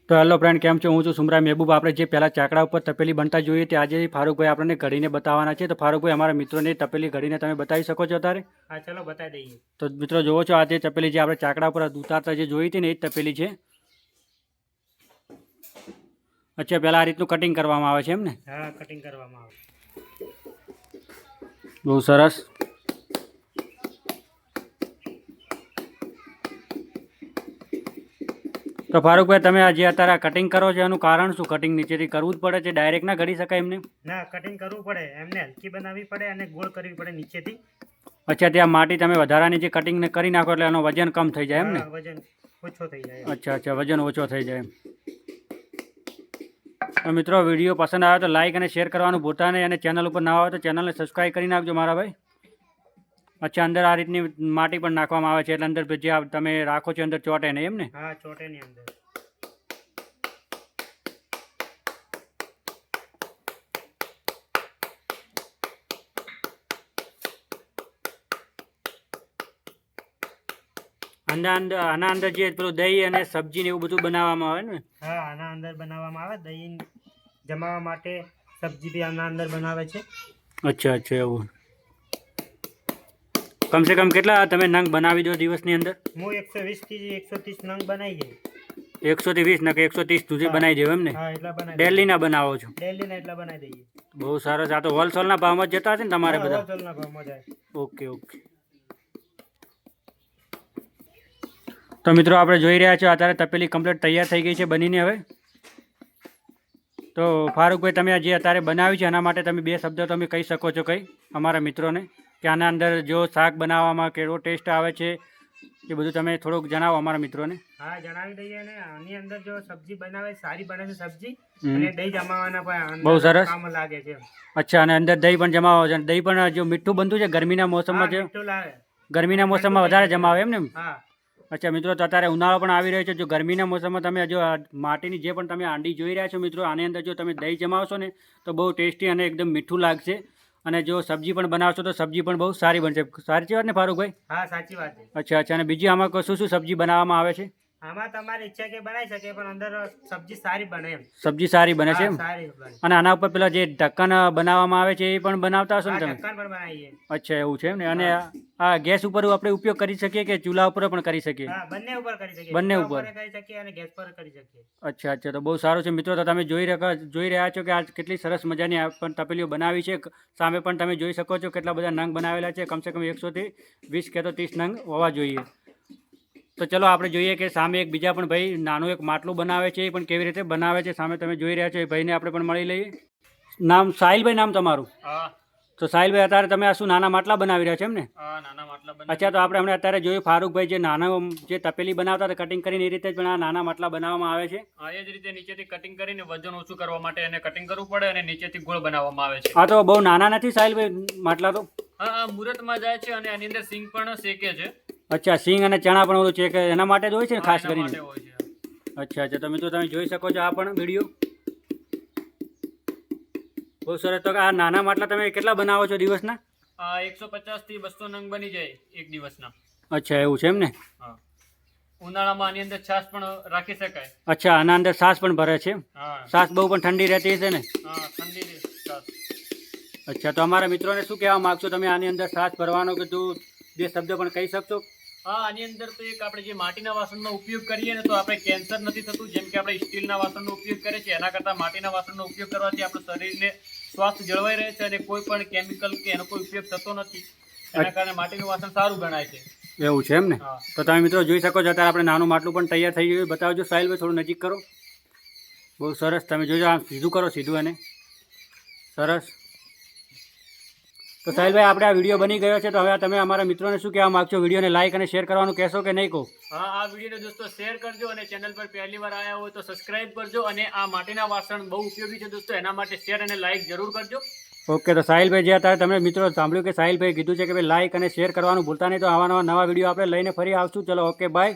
તો hello friend, કેમ છો? હું છું સુમરા મહેબૂબ. આપણે જે પહેલાં ચાકડા ઉપર તપેલી બનતા જોઈએ તે આજે ફારૂકભાઈ આપણને ઘડીને બતાવવાના છે. તો ફારૂકભાઈ, અમારા મિત્રોને તપેલી ઘડીને તમે બતાવી શકો છો અત્યારે? હા, ચલો બતાવી દઈએ. તો મિત્રો જોવો છો, આ જે તપેલી જે આપણે ચાકડા ઉપર ઉતારતા જે જોઈ હતી ને એ જ તપેલી છે. અચ્છા, પહેલાં આ રીતનું કટિંગ કરવામાં આવે છે એમ ને? હા, કટિંગ કરવામાં આવે. બહુ સરસ. તો ફારૂકભાઈ, તમે આજે અત્યારે કટિંગ કરો છો એનું કારણ શું? કટિંગ નીચેથી કરવું જ પડે છે? ડાયરેક્ટ ના ઘડી શકાય એમને? ના, કટિંગ કરવું પડે. એમને હલકી બનાવવી પડે અને ગોળ કરવી પડે નીચેથી. અચ્છા, ત્યાં માટી તમે વધારાની જે કટિંગ કરી નાખો એટલે એનો વજન કમ થઈ જાય એમ ને? વજન ઓછો થઈ જાય. અચ્છા અચ્છા, વજન ઓછો થઈ જાય એમ. તો મિત્રો, વિડીયો પસંદ આવે તો લાઇક અને શેર કરવાનું ભૂલતા નહીં, અને ચેનલ ઉપર ના આવે તો ચેનલને સબસ્ક્રાઈબ કરી નાખજો મારા ભાઈ. અચ્છા, અંદર આ રીતની માટી પણ નાખવામાં આવે છે એટલે અંદર જે તમે રાખો છો અંદર ચોટે નહીં એમ ને? હા, ચોટેની અંદર. આના અંદર જે પેલું દહીં અને સબ્જી ને એવું બધું બનાવવામાં આવે ને? હા, આના અંદર બનાવવામાં આવે. દહીં જમાવવા માટે સબ્જી બી આના અંદર બનાવે છે. અચ્છા અચ્છા, એવું. કમસે કમ કેટલા તમે નંગ બનાવી દો દિવસની અંદર? હું 120 થી 130 નંગ બનાવી દઈએ. 100 થી 20 કે 130 સુધી બનાવી દેવું એમ ને? હા, એટલા બનાવી. ડેલીના બનાવો છો? ડેલીના એટલા બનાવી દઈએ. બહુ સરસ. આ તો હોલસેલના ભાવમાં જ જતા હશે ને તમારે બધા? હોલસેલના ભાવમાં જાય. Okay okay. તો મિત્રો, આપણે જોઈ રહ્યા છો અત્યારે તપેલી કમ્પ્લીટ તૈયાર થઈ ગઈ છે બનીને હવે. તો ફારૂકભાઈ, તમે જે અત્યારે બનાવ્યું છે એના માટે તમે બે શબ્દો તમે કહી શકો છો કંઈ અમારા મિત્રોને, કે આના અંદર જો શાક બનાવવામાં કેવો ટેસ્ટ આવે છે એ બધું તમે થોડુંક જણાવો અમારા મિત્રોને. હા, જણાવી દઈએ ને. આની અંદર જો સબ્જી બનાવે સારી બને છે સબ્જી, અને દહીં જમાવાના પણ બહુ સરસ કામ લાગે છે. અચ્છા, અને અંદર દહીં પણ જમાવો છે? દહીં પણ જો મીઠું બનતું છે ગરમીના મોસમમાં? છે મીઠું લાવે. ગરમીના મોસમમાં વધારે જમાવે એમ ને? હા. અચ્છા મિત્રો, તો અત્યારે ઉનાળો પણ આવી રહ્યો છે. જો ગરમીના મોસમમાં તમે જો માટીની જે પણ તમે હાંડી જોઈ રહ્યા છો મિત્રો, આની અંદર જો તમે દહીં જમાવશો ને તો બહુ ટેસ્ટી અને એકદમ મીઠું લાગશે. અને જો સબ્જી પણ બનાવશો તો સબ્જી પણ બહુ સારી બનશે. સાચી વાત ને ફારૂકભાઈ? હા, સાચી વાત છે. અચ્છા અચ્છા, અને બીજી આમાં શું શું સબ્જી બનાવવામાં આવે છે? આમાં તમારી ઈચ્છા કે બનાવી શકે, પણ અંદર સબ્જી સારી બને એમ. સબ્જી સારી બને છે એમ? સારી બને. અને આના ઉપર પેલા જે ઢક્કન બનાવવામાં આવે છે એ પણ બનાવતા હશો ને તમે? ઢક્કન પણ બનાવીએ. અચ્છા, એવું છે એમ ને? અને આ ગેસ ઉપર આપણે ઉપયોગ કરી શકીએ કે ચૂલા ઉપર પણ કરી શકીએ? હા, બંને ઉપર કરી શકીએ. બંને ઉપર કરી શકીએ અને ગેસ પર કરી શકીએ. અચ્છા અચ્છા, તો બહુ સારું છે મિત્રો. તો તમે જોઈ રહ્યા છો કે આ કેટલી સરસ મજાની આ પણ તપેલીઓ બનાવી છે. સામે પણ તમે જોઈ શકો છો કેટલા બધા નંગ બનાવેલા છે. કમસે કમ 100 થી 20 કે તો 30 નંગ હોવા જોઈએ. તો ચલો આપણે જોઈએ કે સામે એક બીજા પણ ભાઈ નાનું એક માટલું બનાવે છે. એ પણ કેવી રીતે બનાવે છે સામે તમે જોઈ રહ્યા છો. એ ભાઈને આપણે પણ મળી લઈએ. નામ સાહિલભાઈ, નામ તમારું? હા. તો સાહિલભાઈ, અત્યારે તમે આ શું નાના માટલા બનાવી રહ્યા છો એમ ને? હા, નાના માટલા બનાવી. અચ્છા, તો આપણે હમણાં અત્યારે જોયું ફારૂકભાઈ જે નાનો જે તપેલી બનાવતા હતા કટિંગ કરીને, એ રીતે જ પણ આ નાના માટલા બનાવવામાં આવે છે. હા, એ જ રીતે નીચેથી કટિંગ કરીને વજન ઓછું કરવા માટે એને કટિંગ કરવું પડે અને નીચેથી ગોળ બનાવવામાં આવે છે. આ તો બહુ નાના નથી સાહિલભાઈ માટલા તો? હા, મુહૂર્તમાં જાય છે અને એની અંદર સિંગ પણ શેકે છે. અચ્છા, સિંગ અને ચણા પણ ઓલું છે કે એના માટે જ હોય છે ને ખાસ એના કરીને? માટે હોય છે. અચ્છા અચ્છા, તો મિત્રો તમે જોઈ શકો છો આ પણ વિડીયો. બહુ સરસ. તો આ નાના માટલા તમે કેટલા બનાવો છો દિવસના? 150 થી 200 નંગ બની જાય એક દિવસના. અચ્છા, એવું છે એમ ને? હા. ઉનાળામાં આની અંદર છાશ પણ રાખી શકાય. અચ્છા, આના અંદર છાશ પણ ભરે છે? હા. છાશ બહુ પણ ઠંડી રહેતી હશે ને? હા, ઠંડી છાશ. અચ્છા, તો અમારા મિત્રોને શું કહેવા માગશો તમે આની અંદર છાશ ભરવાનો કે તું બે શબ્દ પણ કહી શકશો? હા, આની અંદર તો એક આપણે જે માટીના વાસણનો ઉપયોગ કરીએ ને તો આપણે કેન્સર નથી થતું. જેમ કે આપણે સ્ટીલના વાસણનો ઉપયોગ કરીએ છીએ એના કરતાં માટીના વાસણનો ઉપયોગ કરવાથી આપણું શરીરને સ્વાસ્થ્ય જળવાઈ રહે છે અને કોઈ પણ કેમિકલ કે એનો કોઈ ઉપયોગ થતો નથી. એના કારણે માટીનું વાસણ સારું ગણાય છે. એવું છે એમ ને? તો તમે મિત્રો જોઈ શકો છો અત્યારે આપણે નાનું માટલું પણ તૈયાર થઈ ગયું. બતાવજો સાહિલભાઈ, થોડું નજીક કરો. બહુ સરસ. તમે જોજો, આમ સીધું કરો, સીધું એને. સરસ. તો સાહિલભાઈ, આપણે આ વિડીયો બની ગયો છે. તો હવે તમે અમારા મિત્રોને શું કહેવા માગશો? વિડીયોને લાઇક અને શેર કરવાનું કહેશો કે નહીં કહો? હા, આ વિડીયોને દોસ્તો શેર કરજો અને ચેનલ પર પહેલી વાર આવ્યા હોય તો સબસ્ક્રાઇબ કરજો. અને આ માટીના વાસણ બહુ ઉપયોગી છે દોસ્તો, એના માટે શેર અને લાઇક જરૂર કરજો. ઓકે, તો સાહિલભાઈ જે અત્યારે તમે મિત્રો સાંભળ્યું કે સાહિલભાઈ કીધું છે કે ભાઈ લાઇક અને શેર કરવાનું ભૂલતા નહીં. તો આવા નવા વિડીયો આપણે લઈને ફરી આવશું. ચલો, ઓકે, બાય.